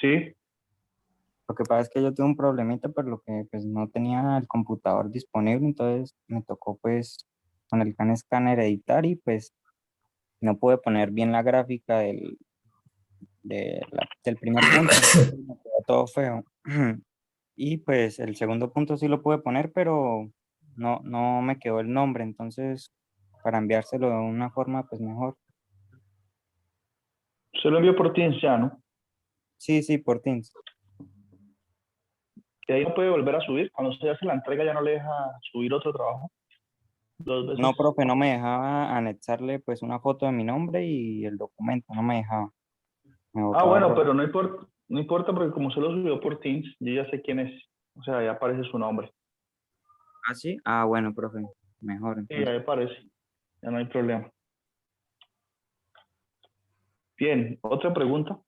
Sí, Lo que pasa es que yo tuve un problemita por lo que pues no tenía el computador disponible, entonces me tocó pues con el Can Scanner editar y pues no pude poner bien la gráfica del primer punto, entonces me quedó todo feo. Y pues el segundo punto sí lo pude poner, pero no me quedó el nombre, entonces para enviárselo de una forma pues mejor. se lo envió por Teams ya, ¿no? Sí, sí, por Teams. Que ahí no puede volver a subir. Cuando usted hace la entrega ya no le deja subir otro trabajo dos veces. No, profe, no me dejaba anexarle pues una foto de mi nombre y el documento, no me dejaba, me Ah, botaba bueno, error. pero no importa porque como se lo subió por Teams, yo ya sé quién es. O sea, ya aparece su nombre. ¿Ah, sí? Ah, bueno, profe, mejor Sí, ya entonces. aparece. Ya no hay problema. Bien, otra pregunta.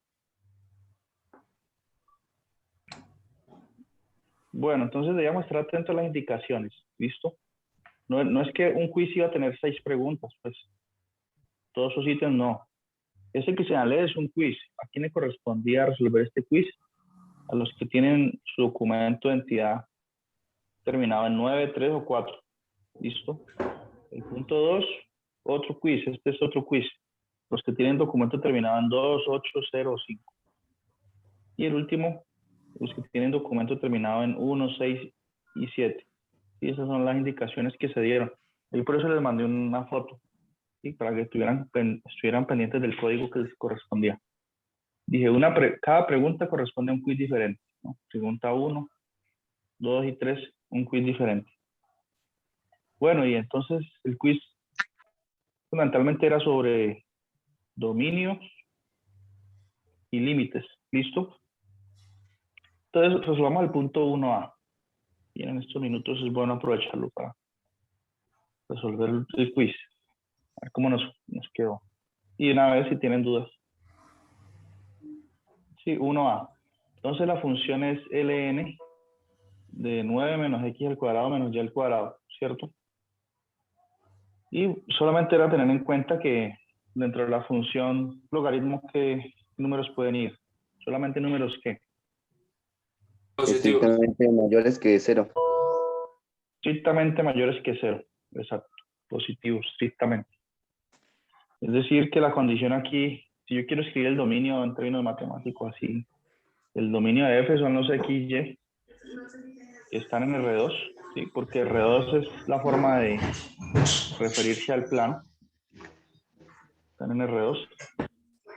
Bueno, entonces debíamos estar atentos a las indicaciones. ¿Listo? No es que un quiz iba a tener 6 preguntas, pues todos esos ítems no. Ese que se lee es un quiz. ¿A quién le correspondía resolver este quiz? A los que tienen su documento de entidad terminado en 9, 3 o 4. ¿Listo? El punto 2, otro quiz. Este es otro quiz. Los que tienen documento terminado en 2, 8, 0 o 5. Y el último, los que tienen documento terminado en 1, 6 y 7. Y esas son las indicaciones que se dieron. Y por eso les mandé una foto, ¿sí? Para que estuvieran pendientes del código que les correspondía. Dije, cada pregunta corresponde a un quiz diferente, ¿no? Pregunta 1, 2 y 3, un quiz diferente. Bueno, y entonces el quiz fundamentalmente era sobre dominios y límites. ¿Listo? Entonces resolvamos el punto 1A. Y en estos minutos es bueno aprovecharlo para resolver el quiz. A ver cómo nos quedó. Y una vez si tienen dudas. Sí, 1A. Entonces la función es ln de 9 menos x al cuadrado menos y al cuadrado, ¿cierto? Y solamente era tener en cuenta que dentro de la función logaritmo, ¿qué números pueden ir? Solamente números que Positivos. Estrictamente mayores que cero. estrictamente mayores que 0. Exacto. Positivos, estrictamente. Es decir, que la condición aquí, si yo quiero escribir el dominio en términos matemáticos así, el dominio de f son los xy que están en R2, ¿sí? Porque R2 es la forma de referirse al plano, están en R2,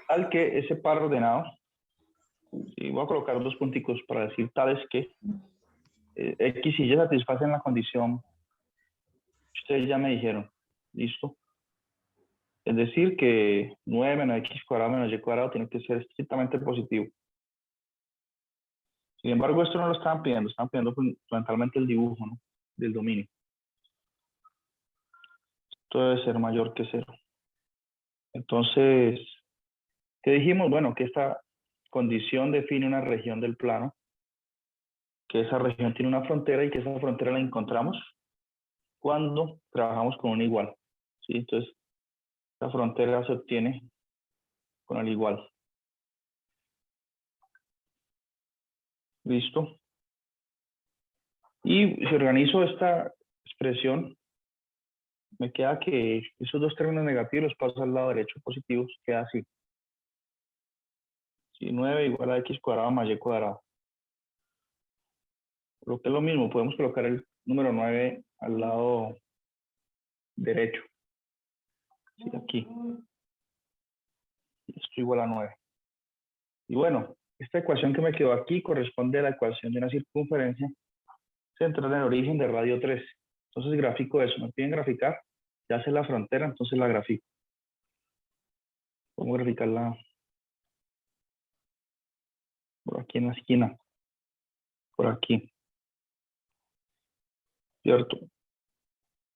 al que ese par ordenado, ¿sí? Voy a colocar dos punticos para decir tales que x y y satisfacen la condición que ustedes ya me dijeron, ¿listo? Es decir, que 9 menos x cuadrado menos y cuadrado tiene que ser estrictamente positivo. Sin embargo, esto no lo estaban pidiendo fundamentalmente el dibujo, ¿no? Del dominio. Esto debe ser mayor que 0. Entonces, ¿qué dijimos? Bueno, que esta condición define una región del plano, que esa región tiene una frontera y que esa frontera la encontramos cuando trabajamos con un igual. ¿Sí? Entonces, la frontera se obtiene con el igual. ¿Listo? Y si organizo esta expresión, me queda que esos dos términos negativos los paso al lado derecho positivos, queda así. ¿Sí? 9 igual a x cuadrado más y cuadrado. Lo que es lo mismo, podemos colocar el número 9 al lado derecho. ¿Sí? Aquí. Esto igual a 9. Y bueno, esta ecuación que me quedó aquí corresponde a la ecuación de una circunferencia central en el origen de radio 3. Entonces grafico eso. Me piden graficar, ya sé la frontera, entonces la grafico. Vamos a graficarla por aquí en la esquina. Por aquí. ¿Cierto?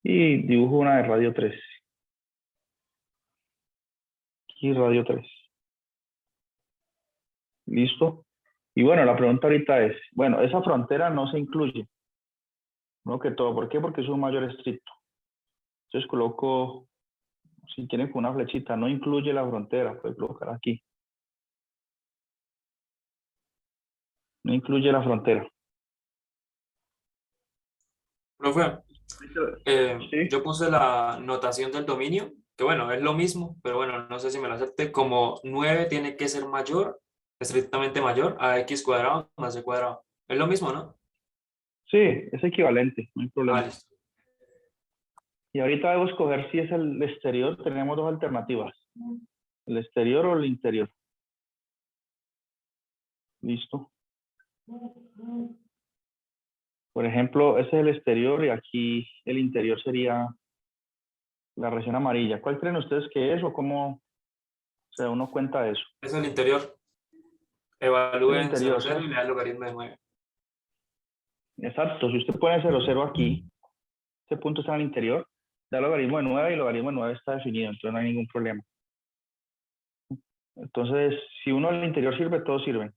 Y dibujo una de radio 3. Aquí radio 3. ¿Listo? Y bueno, la pregunta ahorita es, bueno, esa frontera no se incluye. No que todo. ¿Por qué? Porque es un mayor estricto. Entonces coloco, si tiene con una flechita, no incluye la frontera, puede colocar aquí. No incluye la frontera. Profe, Sí, yo puse la notación del dominio, que bueno, es lo mismo, pero bueno, no sé si me lo acepte, como 9 tiene que ser mayor, estrictamente mayor a x cuadrado más y cuadrado. Es lo mismo, ¿no? sí, es equivalente, no hay Ah, problema. listo. Y ahorita debo escoger si es el exterior. Tenemos dos alternativas, el exterior o el interior. Listo. Por ejemplo, ese es el exterior y aquí el interior sería la región amarilla. ¿Cuál creen ustedes que es o cómo se da uno cuenta de eso? Es el interior. El Evalúen cero interior, cero y ¿cierto? le da el logaritmo de 9. Exacto. Si usted pone 0,0 aquí, ese punto está en el interior, da el logaritmo de 9 y el logaritmo de 9 está definido, entonces no hay ningún problema. Entonces, si uno en el interior sirve, todos sirven.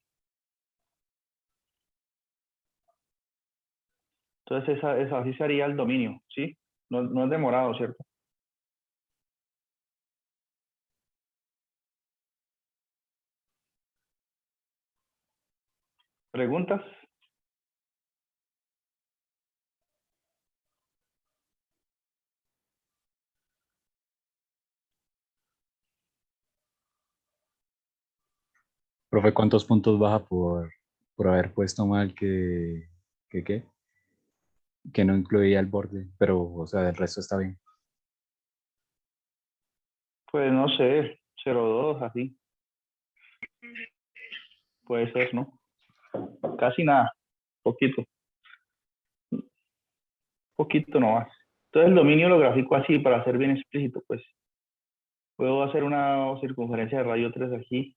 Entonces, así sería el dominio, ¿sí? No, no es demorado, ¿cierto? ¿Preguntas? Profe, ¿cuántos puntos baja por haber puesto mal qué? Que no incluía el borde, pero, o sea, el resto está bien. Pues no sé, 0,2, así. Puede ser, ¿no? Casi nada, poquito, poquito nomás. Entonces el dominio lo grafico así para ser bien explícito, pues. Puedo hacer una circunferencia de radio 3 aquí.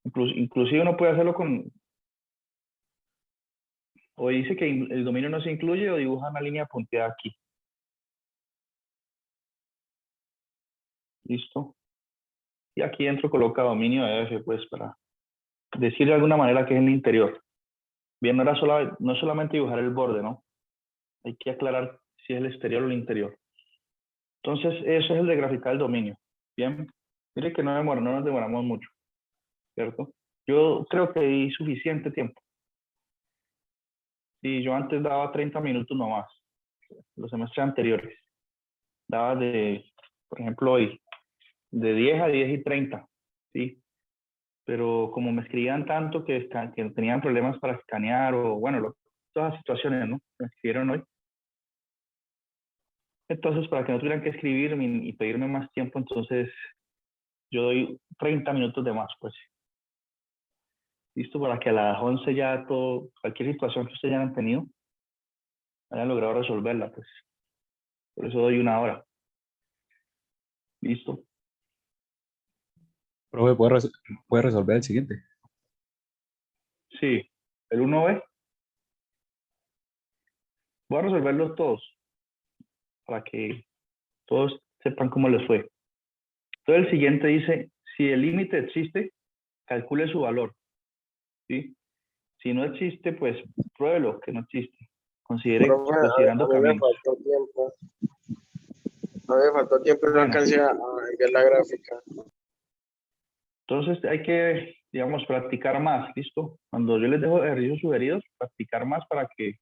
Inclusive uno puede hacerlo con, o dice que el dominio no se incluye o dibuja una línea punteada aquí. Listo. Y aquí dentro coloca dominio de F, pues para decir de alguna manera que es el interior. Bien, no solamente dibujar el borde, ¿no? Hay que aclarar si es el exterior o el interior. Entonces, eso es el de graficar el dominio. Bien, mire que no nos demoramos mucho, ¿cierto? Yo creo que hay suficiente tiempo. Y yo antes daba 30 minutos nomás, los semestres anteriores. Daba por ejemplo, hoy, de 10 a 10 y 30, ¿sí? Pero como me escribían tanto que tenían problemas para escanear o, bueno, todas las situaciones, ¿no? Me escribieron hoy. Entonces, para que no tuvieran que escribirme y pedirme más tiempo, entonces yo doy 30 minutos de más, pues. Listo, para que a las 11 ya cualquier situación que ustedes hayan tenido, hayan logrado resolverla, pues. Por eso doy una hora. Listo. Profe, ¿puede resolver el siguiente? Sí, el 1B. Voy a resolverlos todos para que todos sepan cómo les fue. Entonces el siguiente dice, si el límite existe, calcule su valor, ¿sí? Si no existe, pues pruébelo que no existe. Profe, Considerando a mí me caminos. faltó tiempo. A mí me faltó tiempo y no Bueno, alcancé a ver la gráfica. entonces hay que, digamos, practicar más, ¿listo? Cuando yo les dejo ejercicios sugeridos, practicar más para que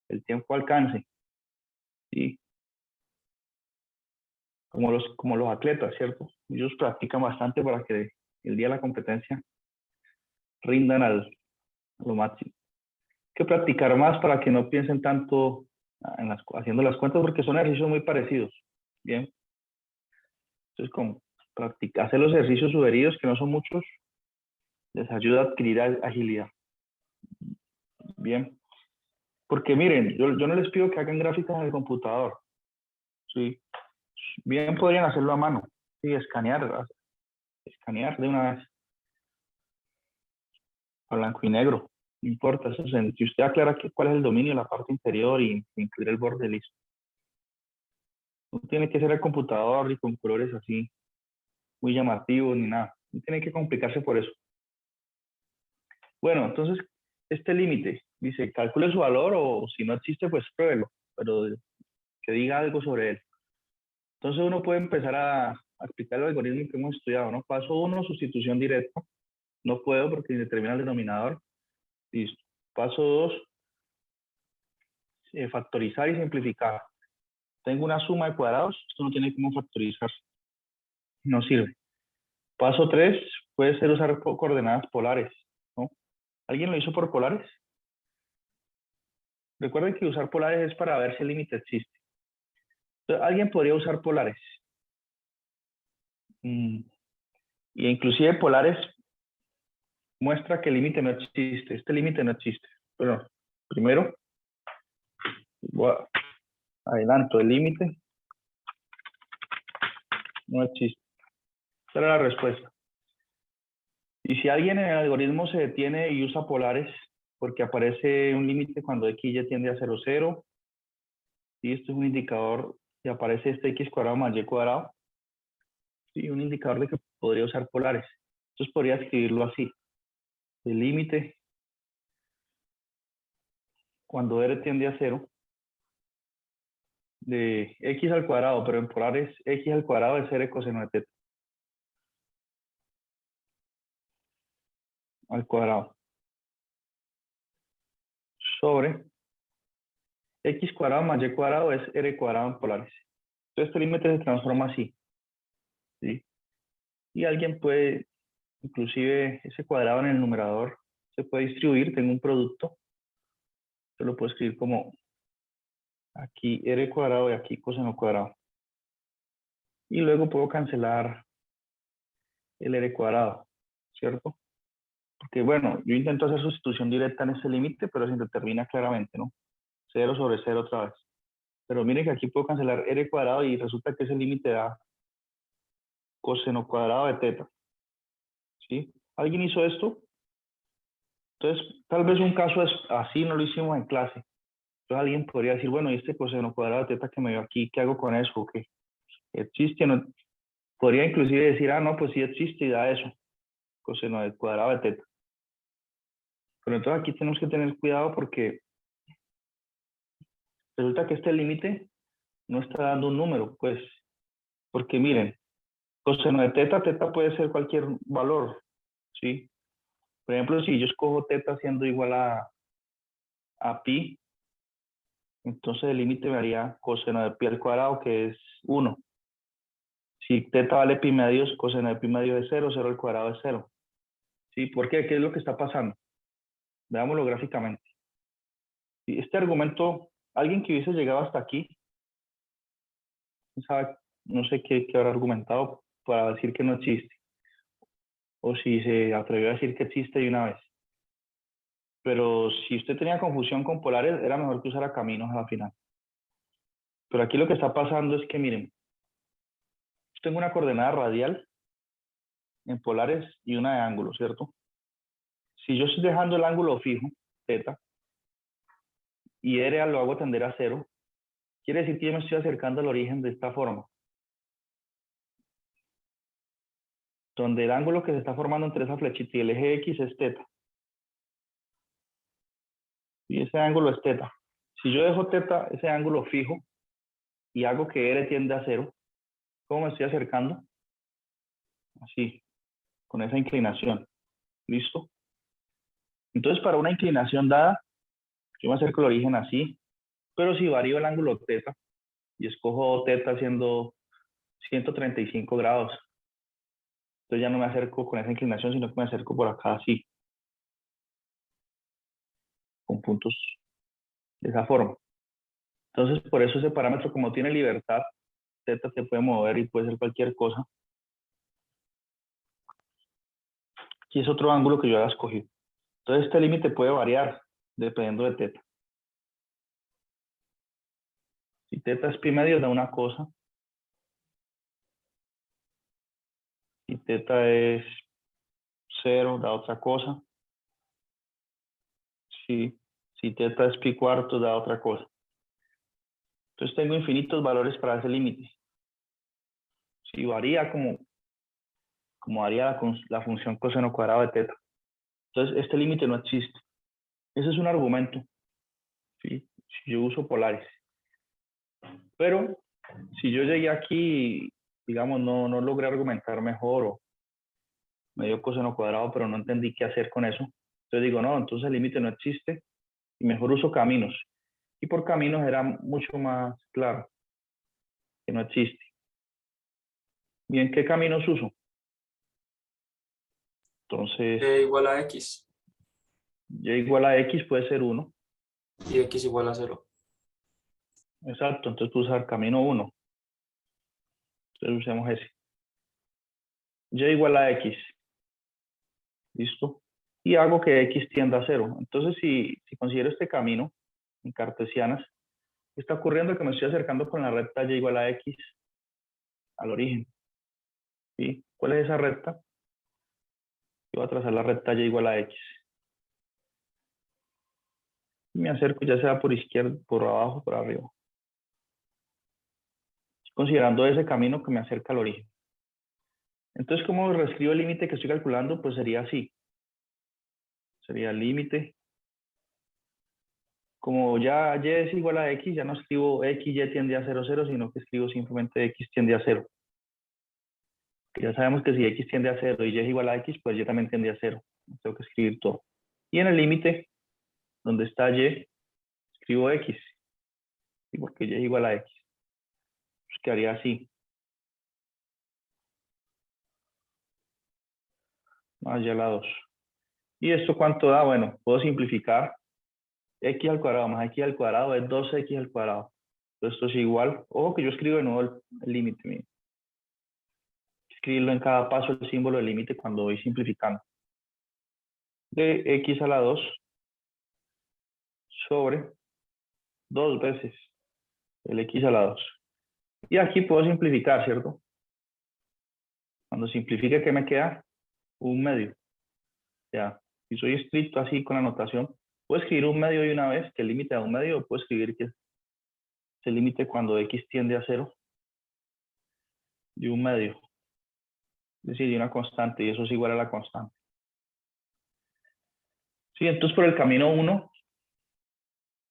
el tiempo alcance, ¿sí? Como los atletas, ¿cierto? Ellos practican bastante para que el día de la competencia rindan a lo máximo. Hay que practicar más para que no piensen tanto haciendo las cuentas porque son ejercicios muy parecidos, ¿bien? Entonces, como hacer los ejercicios sugeridos, que no son muchos, les ayuda a adquirir agilidad. Bien. Porque miren, yo no les pido que hagan gráficas en el computador. Sí. Bien podrían hacerlo a mano. Sí, escanear de una vez. A blanco y negro. No importa. Eso si usted aclara cuál es el dominio de la parte interior y incluir el borde, listo. No tiene que ser el computador y con colores así muy llamativos ni nada. No tiene que complicarse por eso. Bueno, entonces, este límite, dice, calcule su valor o si no existe, pues pruébelo, pero que diga algo sobre él. Entonces uno puede empezar a explicar el algoritmo que hemos estudiado, ¿no? Paso 1, sustitución directa. No puedo porque determina el denominador. Listo. Paso 2, factorizar y simplificar. Tengo una suma de cuadrados, esto no tiene cómo factorizarse, no sirve. Paso 3, puede ser usar coordenadas polares, ¿no? ¿Alguien lo hizo por polares? Recuerden que usar polares es para ver si el límite existe. Entonces, alguien podría usar polares. Y inclusive polares muestra que el límite no existe. Este límite no existe. Pero primero, adelanto, el límite no existe. Esa era la respuesta. Y si alguien en el algoritmo se detiene y usa polares, porque aparece un límite cuando x y tiende a 0, 0, y esto es un indicador, y aparece este x cuadrado más y cuadrado, y un indicador de que podría usar polares. Entonces podría escribirlo así. El límite cuando r tiende a 0 de x al cuadrado, pero en polares x al cuadrado es r coseno de teta al cuadrado sobre x cuadrado más y cuadrado es r cuadrado en polares. Entonces este límite se transforma así, ¿sí? Y alguien puede, inclusive ese cuadrado en el numerador se puede distribuir, tengo un producto, yo lo puedo escribir como aquí r cuadrado y aquí coseno cuadrado. Y luego puedo cancelar el r cuadrado, ¿cierto? Porque bueno, yo intento hacer sustitución directa en ese límite, pero se determina claramente, ¿no? 0 sobre 0 otra vez. Pero miren que aquí puedo cancelar r cuadrado y resulta que ese límite da coseno cuadrado de teta, ¿sí? ¿Alguien hizo esto? Entonces, tal vez un caso es así, no lo hicimos en clase. Entonces alguien podría decir, bueno, ¿y este coseno cuadrado de teta que me dio aquí, qué hago con eso? ¿Qué existe? ¿No? Podría inclusive decir, ah, no, pues sí existe y da eso, coseno del cuadrado de teta. Pero entonces aquí tenemos que tener cuidado porque resulta que este límite no está dando un número, pues, porque miren, coseno de teta, teta puede ser cualquier valor, ¿sí? Por ejemplo, si yo escojo teta siendo igual a pi, entonces el límite me haría coseno de pi al cuadrado, que es 1. Si teta vale pi medios, coseno de pi medio es 0, 0 al cuadrado es 0. ¿Sí? ¿Por qué? ¿Qué es lo que está pasando? Veámoslo gráficamente. Este argumento, alguien que hubiese llegado hasta aquí, sabe, no sé qué habrá argumentado para decir que no existe. O si se atrevió a decir que existe de una vez. Pero si usted tenía confusión con polares, era mejor que usara caminos a la final. Pero aquí lo que está pasando es que, miren, tengo una coordenada radial en polares y una de ángulo, ¿cierto? Si yo estoy dejando el ángulo fijo, θ, y r lo hago tender a 0, quiere decir que yo me estoy acercando al origen de esta forma. Donde el ángulo que se está formando entre esa flechita y el eje X es θ. Y ese ángulo es θ. Si yo dejo θ, ese ángulo fijo, y hago que r tiende a 0, ¿cómo me estoy acercando? Así, con esa inclinación. ¿Listo? Entonces, para una inclinación dada, yo me acerco al origen así, pero si varío el ángulo θ y escojo θ haciendo 135 grados, entonces ya no me acerco con esa inclinación, sino que me acerco por acá así, con puntos de esa forma. Entonces, por eso ese parámetro, como tiene libertad, θ se puede mover y puede ser cualquier cosa. Aquí es otro ángulo que yo haya escogido. Entonces, este límite puede variar dependiendo de θ. Si θ es pi medio, da una cosa. Si θ es 0, da otra cosa. Si θ es pi cuarto, da otra cosa. Entonces tengo infinitos valores para ese límite. Si varía como varía la función coseno cuadrado de θ. Entonces este límite no existe. Ese es un argumento. ¿Sí? Si yo uso polares. Pero si yo llegué aquí, digamos, no logré argumentar mejor o me dio coseno cuadrado, pero no entendí qué hacer con eso. Entonces digo, no, entonces el límite no existe y mejor uso caminos. Y por caminos era mucho más claro que no existe. Bien, ¿qué caminos uso? Entonces, Igual a X y igual a X puede ser 1. y X igual a 0. Exacto, entonces puedo usar camino 1. Entonces usemos ese. Y igual a X. ¿Listo? Y hago que X tienda a 0. Entonces, si considero este camino en cartesianas, está ocurriendo que me estoy acercando con la recta y igual a X al origen. ¿Sí? ¿Cuál es esa recta? Yo voy a trazar la recta y igual a X. Y me acerco ya sea por izquierda, por abajo, por arriba. Considerando ese camino que me acerca al origen. Entonces, ¿cómo reescribo el límite que estoy calculando? Pues sería así. Sería el límite. Como ya y es igual a X, ya no escribo X, Y tiende a 0, 0, sino que escribo simplemente X tiende a 0. Que ya sabemos que si X tiende a 0 y Y es igual a X, pues Y también tiende a 0. Tengo que escribir todo. Y en el límite, donde está Y, escribo X. ¿Sí? Porque Y es igual a X. Pues quedaría así. Más Y a la 2. ¿Y esto cuánto da? Bueno, puedo simplificar. X al cuadrado más X al cuadrado es 2X al cuadrado. Entonces esto es igual. Ojo que yo escribo de nuevo el límite. Miren. Escribirlo en cada paso el símbolo del límite cuando voy simplificando. De X a la 2 sobre 2 veces el X a la 2. Y aquí puedo simplificar, ¿cierto? Cuando simplifique, ¿qué me queda? Un medio. Ya, si soy estricto así con la notación, puedo escribir un medio de una vez, que el límite da un medio, o puedo escribir que es el límite cuando X tiende a 0 de un medio. Es decir, de una constante, y eso es igual a la constante. Sí, entonces por el camino 1,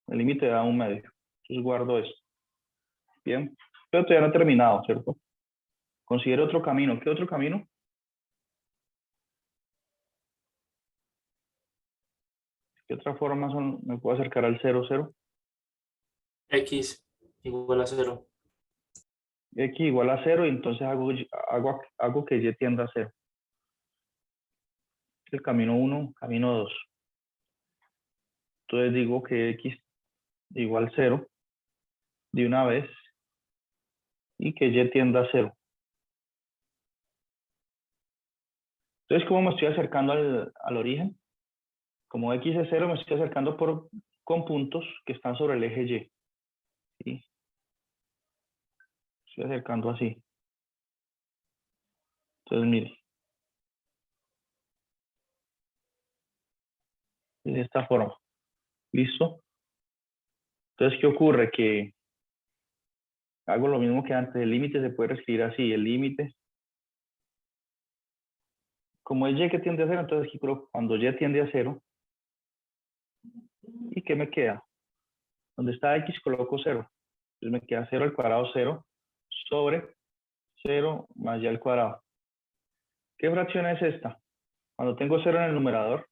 el límite da un medio. Entonces guardo esto. Bien, pero todavía no he terminado, ¿cierto? Considero otro camino. ¿Qué otro camino? ¿Qué otra forma me puedo acercar al 0, 0? X igual a 0. X igual a 0 y entonces hago que Y tienda a 0. El camino 1, camino 2. Entonces digo que X igual 0 de una vez y que Y tienda a 0. Entonces, ¿cómo me estoy acercando al origen? Como X es 0, me estoy acercando con puntos que están sobre el eje Y. ¿Sí? Estoy acercando así. Entonces, mire. De esta forma. ¿Listo? Entonces, ¿qué ocurre? Que hago lo mismo que antes. El límite se puede escribir así. El límite. Como es Y que tiende a 0, entonces aquí cuando Y tiende a 0. ¿Y qué me queda? Donde está X coloco 0. Entonces me queda 0 al cuadrado 0 sobre 0 más Y al cuadrado. ¿Qué fracción es esta? Cuando tengo 0 en el numerador,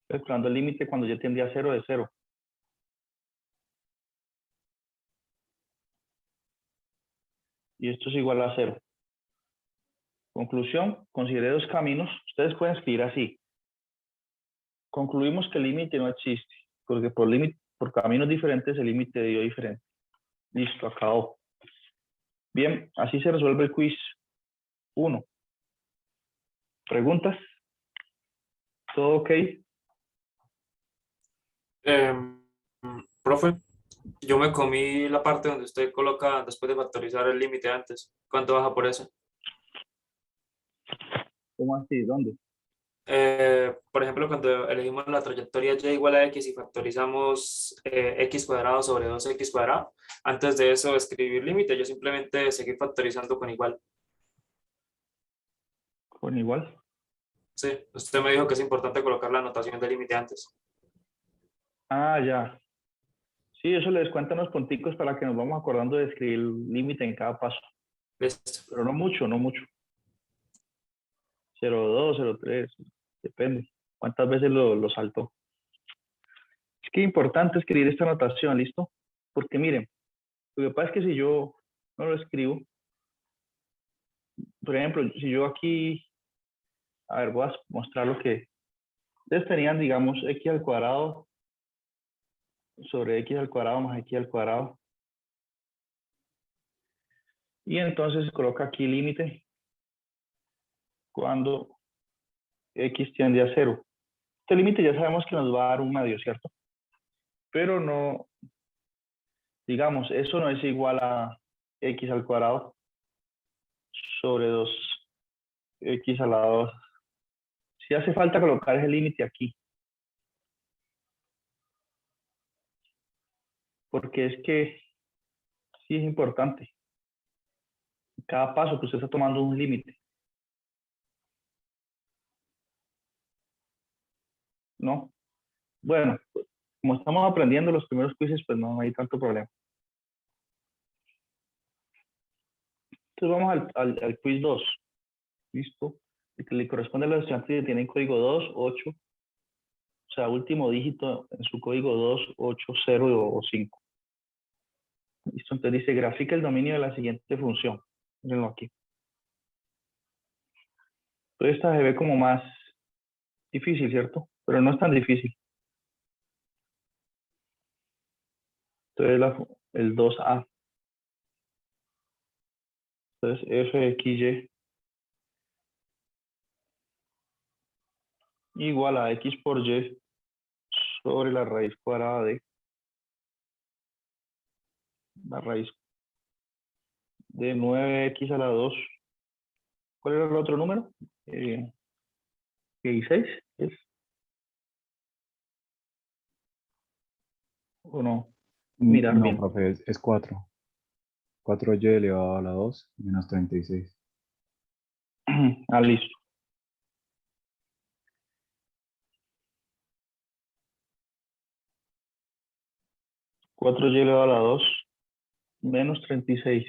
calculando el límite cuando Y tiende a 0 de 0. Y esto es igual a 0. Conclusión, consideré dos caminos. Ustedes pueden escribir así. Concluimos que el límite no existe, porque por caminos diferentes el límite dio diferente. Listo, acabó. Bien, así se resuelve el quiz 1. ¿Preguntas? ¿Todo ok? Profe, yo me comí la parte donde usted coloca después de factorizar el límite antes. ¿Cuánto baja por eso? ¿Cómo así? ¿Dónde? Por ejemplo, cuando elegimos la trayectoria y igual a x y factorizamos x cuadrado sobre 2x cuadrado, antes de eso escribir límite, yo simplemente seguir factorizando con igual. Con igual. Sí, usted me dijo que es importante colocar la anotación de límite antes. Ah, ya. Sí, eso les cuenta unos punticos para que nos vamos acordando de escribir el límite en cada paso. Listo. Pero no mucho, no mucho. 0,2, 0,3, depende. ¿Cuántas veces lo saltó? Es que es importante escribir esta notación, ¿listo? Porque miren, lo que pasa es que si yo no lo escribo, por ejemplo, si yo aquí, a ver, voy a mostrar lo que ustedes tenían, digamos, x al cuadrado sobre x al cuadrado más x al cuadrado. Y entonces coloca aquí límite cuando x tiende a 0. Este límite ya sabemos que nos va a dar un medio, ¿cierto? Pero no, digamos, eso no es igual a x al cuadrado sobre 2x a la 2. Si hace falta colocar ese límite aquí. Porque es que sí es importante. Cada paso que usted está tomando un límite. ¿No? Bueno, como estamos aprendiendo los primeros quizzes, pues no hay tanto problema. Entonces vamos al quiz 2. ¿Listo? El que le corresponde a los estudiantes que tienen código 2, 8. O sea, último dígito en su código 2, 8, 0 o 5. ¿Listo? Entonces dice, grafica el dominio de la siguiente función. Mírenlo aquí. Entonces esta se ve como más difícil, ¿cierto? Pero no es tan difícil. Entonces el 2a. Entonces f de xy igual a x por y sobre la raíz cuadrada de la raíz de 9x a la 2. ¿Cuál era el otro número? 16, ¿es? ¿O no? Mirar No, bien. profe, es 4. 4y elevado a la 2 menos 36. Ah, listo. 4y elevado a la 2 menos 36.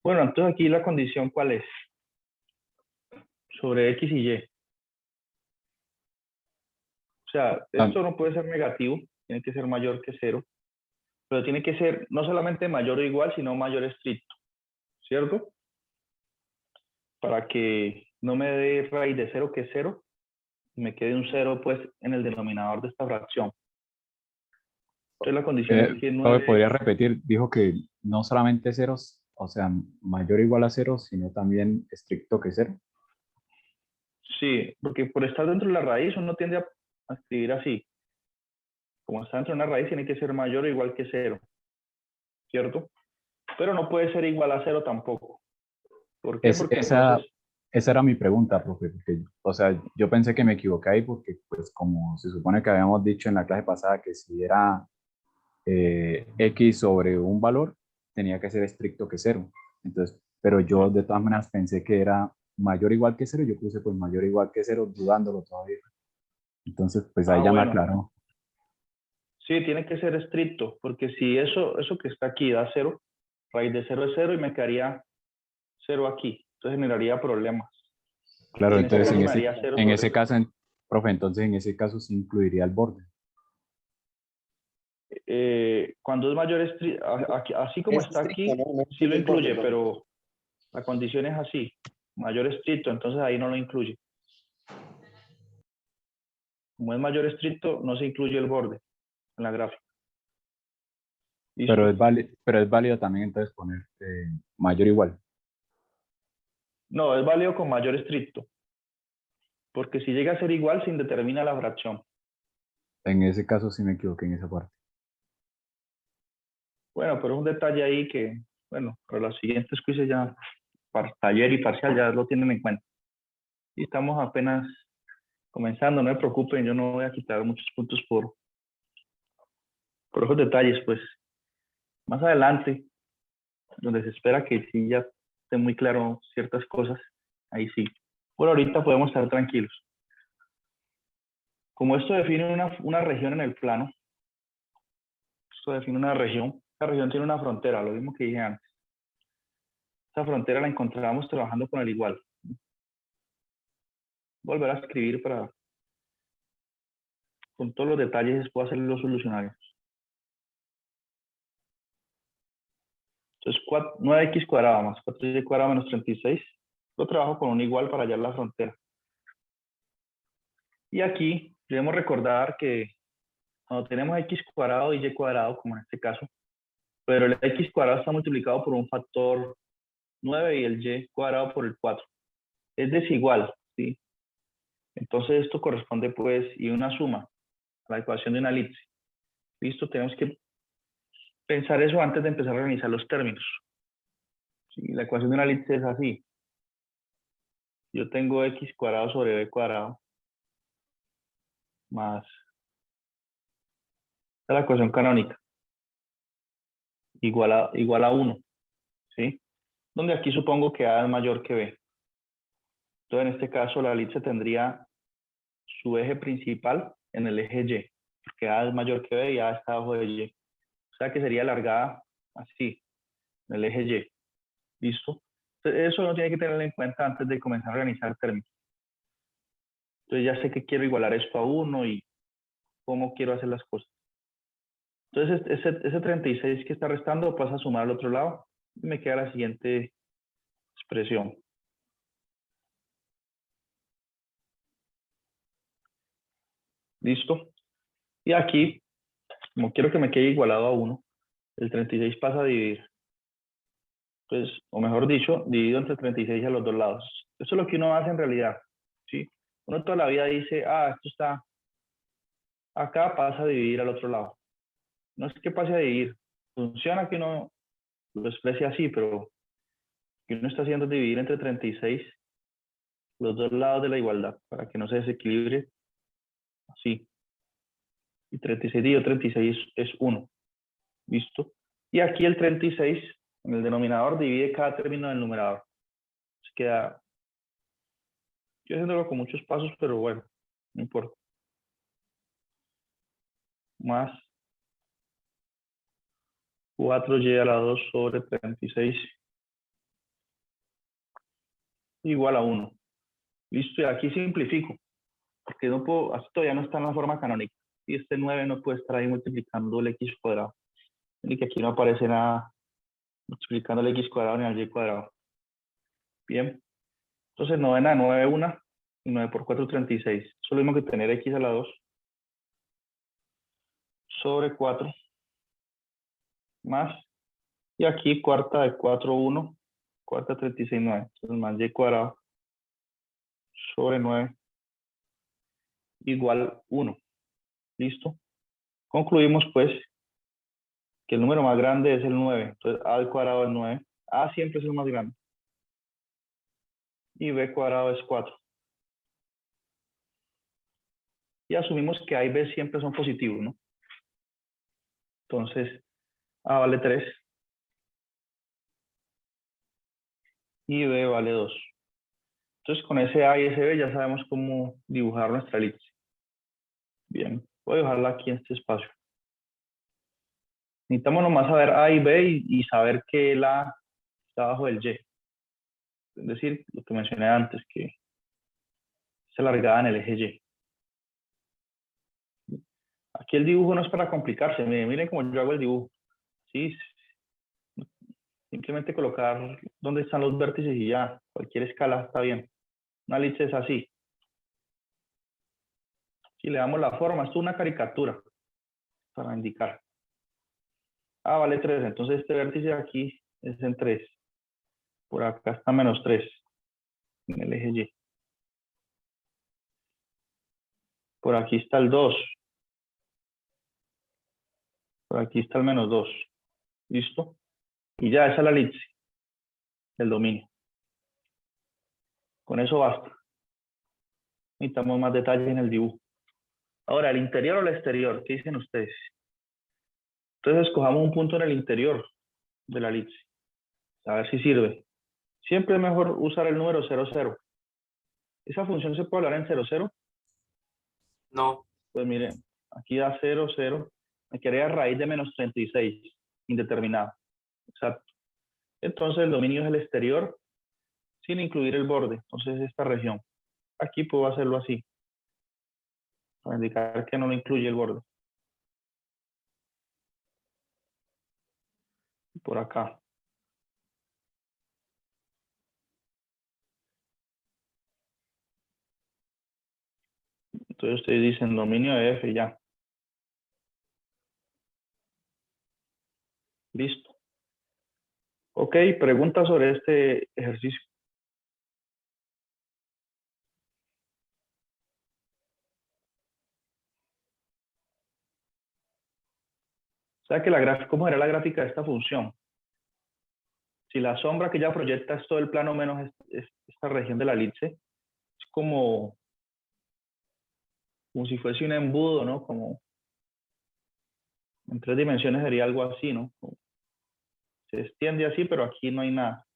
Bueno, entonces aquí la condición, ¿cuál es? Sobre x y y. O sea, esto no puede ser negativo, tiene que ser mayor que 0, pero tiene que ser no solamente mayor o igual, sino mayor estricto, ¿cierto? Para que no me dé raíz de 0 que es 0, y me quede un 0 pues en el denominador de esta fracción. Entonces la condición es que Profe, 9... podría repetir, dijo que no solamente ceros, o sea, mayor o igual a 0, sino también estricto que 0. Sí, porque por estar dentro de la raíz uno tiende a escribir así. Como está dentro de una raíz tiene que ser mayor o igual que 0, ¿cierto? Pero no puede ser igual a 0 tampoco. ¿Por qué? Porque entonces... Esa era mi pregunta, profe, porque, o sea, yo pensé que me equivoqué ahí porque, pues, como se supone que habíamos dicho en la clase pasada que si era x sobre un valor, tenía que ser estricto que 0. Entonces, pero yo de todas maneras pensé que era mayor o igual que 0, yo puse pues mayor o igual que 0, dudándolo todavía. Entonces, pues ahí ya me bueno. aclaró. Sí, tiene que ser estricto, porque si eso que está aquí da 0, raíz de 0 es 0 y me quedaría 0 aquí. Entonces generaría problemas. Claro, Y en ese entonces caso me daría 0 en sobre ese caso, profe, entonces en ese caso sí incluiría el borde. cuando es mayor estricto, así como Es está estricto, aquí, ¿no? No sí lo incluye el borde, incluye, profe. pero la condición es así, mayor estricto, entonces ahí no lo incluye. Como es mayor estricto, no se incluye el borde en la gráfica. ¿Listo? Pero es válido también entonces poner mayor o igual. No, es válido con mayor estricto, porque si llega a ser igual, se indetermina la fracción. En ese caso sí me equivoqué en esa parte. Bueno, pero es un detalle ahí que, bueno, para los siguientes quizzes ya, para taller y parcial ya lo tienen en cuenta. Y estamos apenas comenzando, no se preocupen, yo no voy a quitar muchos puntos por esos detalles, pues más adelante, donde se espera que sí ya esté muy claro ciertas cosas, ahí sí. Por ahorita podemos estar tranquilos. Como esto define una región en el plano, esto define una región, la región tiene una frontera, lo mismo que dije antes. Esa frontera la encontramos trabajando con el igual. Volver a escribir para con todos los detalles, puedo hacer los solucionarios. Entonces, 9x cuadrado más 4y cuadrado menos 36. Lo trabajo con un igual para hallar la frontera. Y aquí debemos recordar que cuando tenemos x cuadrado y y cuadrado, como en este caso, pero el x cuadrado está multiplicado por un factor 9 y el y cuadrado por el 4. Es desigual, ¿sí? Entonces esto corresponde pues, y una suma a la ecuación de una elipse. Listo, tenemos que pensar eso antes de empezar a organizar los términos. ¿Sí? La ecuación de una elipse es así. Yo tengo x cuadrado sobre b cuadrado más esta es la ecuación canónica igual a 1, ¿sí? Donde aquí supongo que a es mayor que b. Entonces en este caso la elipse tendría su eje principal en el eje y, porque a es mayor que b y a está abajo de y. O sea que sería alargada así, en el eje y. ¿Listo? Entonces, eso no tiene que tenerlo en cuenta antes de comenzar a organizar términos. Entonces ya sé que quiero igualar esto a 1 y cómo quiero hacer las cosas. Entonces ese 36 que está restando pasa a sumar al otro lado y me queda la siguiente expresión. ¿Listo? Y aquí, como quiero que me quede igualado a 1, el 36 pasa a dividir. Entonces, o mejor dicho, divido entre 36 a los dos lados. Eso es lo que uno hace en realidad, ¿sí? Uno toda la vida dice, esto está acá, pasa a dividir al otro lado. No es que pase a dividir. Funciona que uno lo exprese así, pero lo que uno está haciendo es dividir entre 36 los dos lados de la igualdad para que no se desequilibre así. Y 36 dividido 36 es 1. ¿Listo? Y aquí el 36 en el denominador divide cada término del numerador. Se queda, yo haciéndolo con muchos pasos, pero bueno, no importa. Más 4y a la 2 sobre 36 igual a 1. Listo, y aquí simplifico, porque no puedo, así todavía no está en la forma canónica. Y este 9 no puede estar ahí multiplicando el x cuadrado. Ni que aquí no aparece nada multiplicando el x cuadrado ni el y cuadrado. Bien. Entonces, novena de 9, 1. Y 9 por 4, 36. Eso es lo mismo que tener x a la 2 sobre 4 más. Y aquí cuarta de 4, 1. Cuarta 36, 9. Entonces, más y cuadrado sobre 9 igual 1. ¿Listo? Concluimos pues que el número más grande es el 9. Entonces, a al cuadrado es 9. A siempre es el más grande. Y b cuadrado es 4. Y asumimos que a y b siempre son positivos, ¿no? Entonces, a vale 3 y b vale 2. Entonces, con ese a y ese b ya sabemos cómo dibujar nuestra elipse. Bien, voy a dibujarla aquí en este espacio. Necesitamos nomás saber a y b y saber que el a está abajo del y. Es decir, lo que mencioné antes, que se alargada en el eje y. Aquí el dibujo no es para complicarse. Miren cómo yo hago el dibujo. ¿Sí? Simplemente colocar dónde están los vértices y ya. Cualquier escala está bien. Una elipse es así. Si le damos la forma, esto es una caricatura para indicar. A vale 3. Entonces este vértice aquí es en 3. Por acá está menos 3 en el eje y. Por aquí está el 2. Por aquí está el menos 2. ¿Listo? Y ya, esa es la elipse del dominio. Con eso basta. Necesitamos más detalles en el dibujo. Ahora, ¿el interior o el exterior? ¿Qué dicen ustedes? Entonces, escojamos un punto en el interior de la elipse. A ver si sirve. Siempre es mejor usar el número 0, 0. ¿Esa función se puede hablar en 0, 0? No. Pues miren, aquí da 0, 0. Me quedaría raíz de menos 36, indeterminado. Exacto. Entonces el dominio es el exterior sin incluir el borde. Entonces esta región. Aquí puedo hacerlo así. para indicar que no lo incluye el borde. Por acá. Entonces ustedes dicen dominio de F y ya. Listo. Ok, pregunta sobre este ejercicio. O sea que la gráfica, ¿cómo era la gráfica de esta función? Si la sombra que ya proyecta es todo el plano menos esta región de la elipse, es como si fuese un embudo, ¿no? Como en 3 dimensiones sería algo así, ¿no? Se extiende así, pero aquí no hay nada.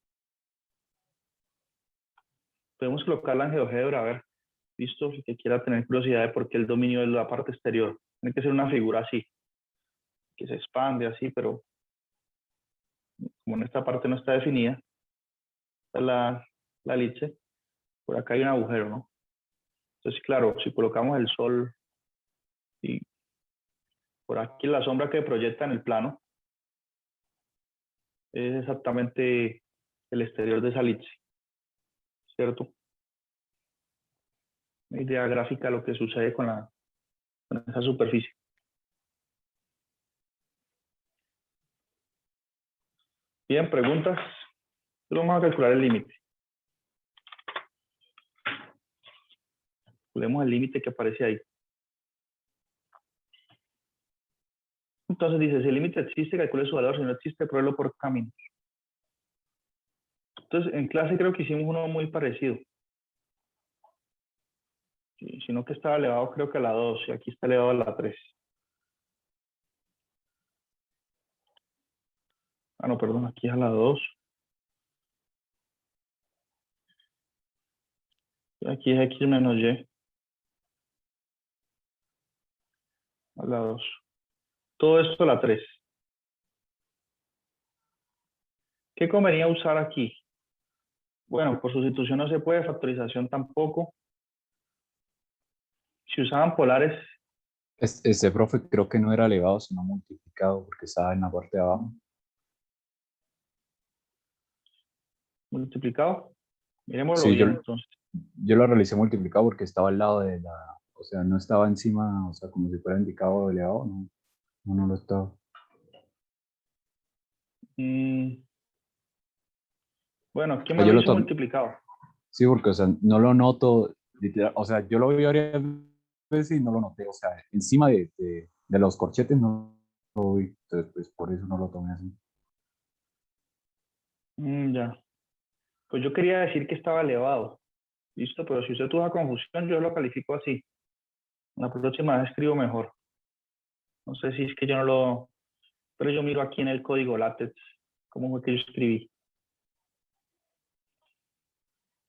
Podemos colocarla en GeoGebra, a ver, listo, el que quiera tener curiosidad de por qué el dominio es la parte exterior. Tiene que ser una figura así, que se expande así, pero como en esta parte no está definida, está la elipse, por acá hay un agujero, ¿no? Entonces, claro, si colocamos el sol y por aquí la sombra que proyecta en el plano, es exactamente el exterior de esa elipse, ¿cierto? Una idea gráfica de lo que sucede con esa superficie. Bien, preguntas. Vamos a calcular el límite. Calculemos el límite que aparece ahí. Entonces dice, si el límite existe, calcule su valor. Si no existe, pruébelo por caminos. Entonces, en clase creo que hicimos uno muy parecido. Sino que estaba elevado creo que a la 2 y aquí está elevado a la 3. Ah, no, perdón, aquí es a la 2. Y aquí es x menos y. A la 2. Todo esto a la 3. ¿Qué convenía usar aquí? Bueno, por sustitución no se puede, factorización tampoco. Si usaban polares, Ese profe creo que no era elevado, sino multiplicado, porque estaba en la parte de abajo. multiplicado, miremoslo Sí, bien entonces. yo lo realicé multiplicado porque estaba al lado de la, o sea, no estaba encima, o sea, como si fuera indicado elevado, no, no lo estaba. Bueno, ¿quién O sea, más yo lo lo hizo tomé, multiplicado? sí, porque, o sea, no lo noto, literal, o sea, yo lo vi varias veces y no lo noté, o sea, encima de los corchetes no lo vi, entonces, pues, por eso no lo tomé así. Ya. Pues yo quería decir que estaba elevado. Listo, pero si usted tuvo confusión, yo lo califico así. La próxima vez escribo mejor. No sé si es que yo no lo... Pero yo miro aquí en el código LaTeX cómo fue que yo escribí.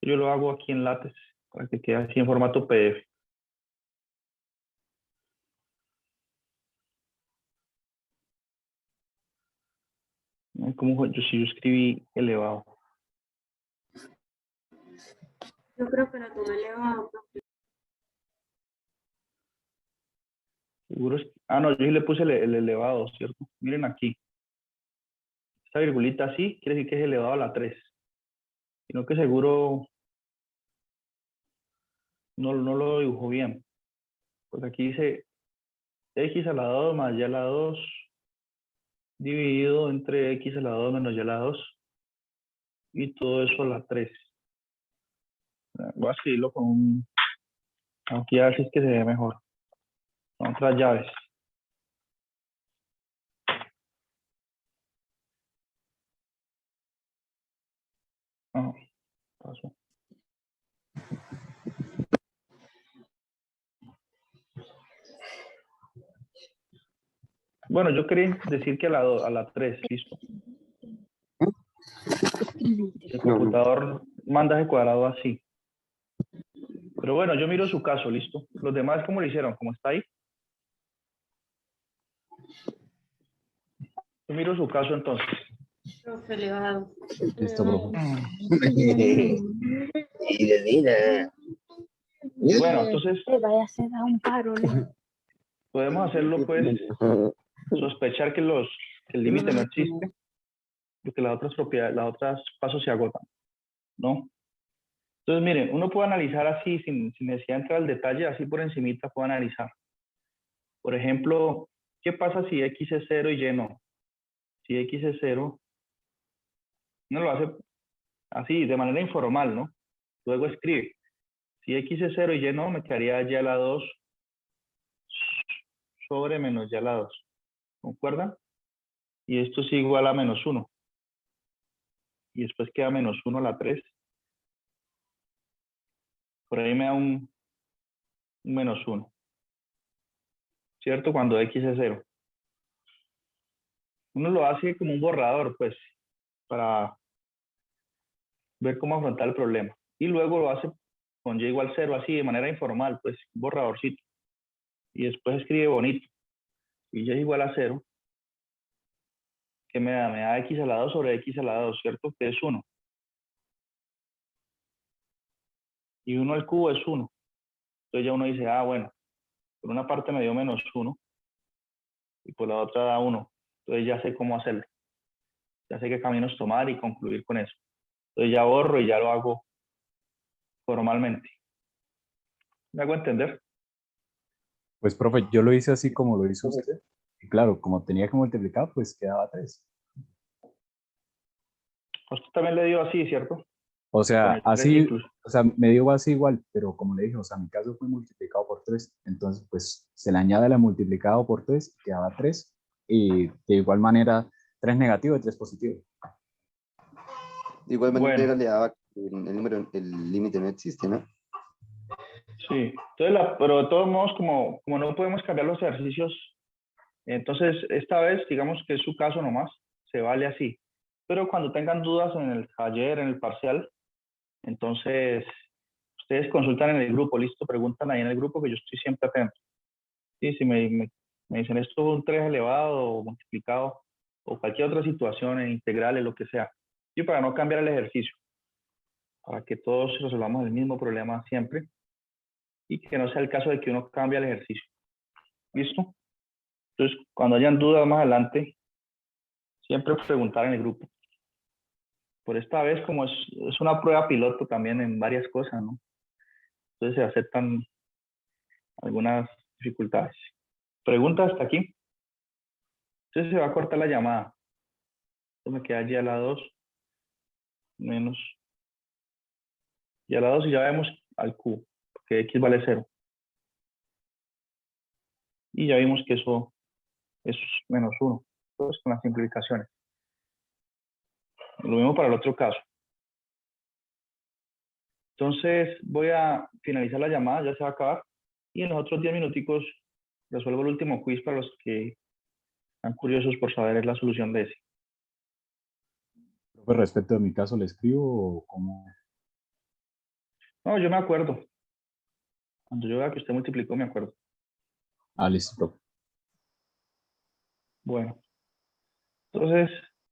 Yo lo hago aquí en LaTeX para que quede así en formato PDF. ¿Cómo fue? Si yo escribí elevado. Yo creo que la tomé elevado. Seguro ah, no, yo sí le puse el elevado, ¿cierto? Miren aquí. Esta virgulita así quiere decir que es elevado a la 3. Sino que seguro no lo dibujo bien. Porque aquí dice x a la 2 más y a la 2 dividido entre x a la 2 menos y a la 2 y todo eso a la 3. Voy a escribirlo con un... Aquí a ver si es que se ve mejor. Con otras llaves. No, pasó. Bueno, yo quería decir que a la 3, listo. El computador manda ese cuadrado así. Pero bueno, yo miro su caso, listo. Los demás, ¿cómo lo hicieron? ¿Cómo está ahí? Yo miro su caso entonces. Profe, elevado. Listo, profe. Y de Dina. Bueno, entonces Vaya a ser a un paro, ¿no? podemos hacerlo, pues, sospechar que que el límite no existe, porque las otras propiedades, los otros pasos se agotan, ¿no? Entonces, miren, uno puede analizar así, sin necesidad de entrar al detalle, así por encimita puedo analizar. Por ejemplo, ¿qué pasa si X es 0 y Y no? Si X es 0, uno lo hace así, de manera informal, ¿no? Luego escribe. Si X es 0 y Y no, me quedaría Y a la 2 sobre menos Y a la 2. ¿Concuerdan? Y esto es igual a menos 1. Y después queda menos 1 a la 3. Por ahí me da un menos 1. ¿Cierto? Cuando X es 0. Uno lo hace como un borrador, pues, para ver cómo afrontar el problema. Y luego lo hace con Y igual 0, así, de manera informal, pues, un borradorcito. Y después escribe bonito. Y Y es igual a 0. ¿Qué me da? Me da X a la 2 sobre X a la 2, ¿cierto? Que es 1. Y 1 al cubo es 1. Entonces ya uno dice, ah, bueno, por una parte me dio menos 1 y por la otra da 1. Entonces ya sé cómo hacerlo. Ya sé qué caminos tomar y concluir con eso. Entonces ya borro y ya lo hago formalmente. ¿Me hago entender? Pues, profe, yo lo hice así como lo hizo usted. Y claro, como tenía que multiplicar, pues quedaba 3. A usted también le dio así, ¿cierto? O Con sea, el 3 así, incluso. o sea, me dio así igual, pero como le dije, o sea, mi caso fue multiplicado por 3. Entonces, pues se le añade la multiplicado por 3 y quedaba 3. Y de igual manera, 3 negativo y 3 positivo. De igual Bueno, manera le daba el número, el límite no existe, ¿no? sí. Entonces, pero de todos modos, como no podemos cambiar los ejercicios, entonces esta vez, digamos que es su caso nomás, se vale así. Pero cuando tengan dudas en el taller, en el parcial, entonces ustedes consultan en el grupo, listo, preguntan ahí en el grupo que yo estoy siempre atento. Sí, si me dicen esto es un 3 elevado o multiplicado o cualquier otra situación, en integrales, lo que sea. Y para no cambiar el ejercicio, para que todos resolvamos el mismo problema siempre y que no sea el caso de que uno cambie el ejercicio. ¿Listo? Entonces, cuando hayan dudas más adelante, siempre preguntar en el grupo. Por esta vez, como es una prueba piloto también en varias cosas, ¿no? Entonces se aceptan algunas dificultades. ¿Preguntas hasta aquí? Entonces se va a cortar la llamada. Entonces me queda Y a la 2 menos Y a la 2 y ya vemos al cubo, porque X vale 0. Y ya vimos que eso es menos 1. Pues con las simplificaciones. Lo mismo para el otro caso. Entonces voy a finalizar la llamada, ya se va a acabar. Y en los otros 10 minuticos resuelvo el último quiz para los que están curiosos por saber la solución de ese. Profe, respecto a mi caso, ¿le escribo o cómo? No, yo me acuerdo. Cuando yo vea que usted multiplicó, me acuerdo. Ah, listo, profe. Bueno, entonces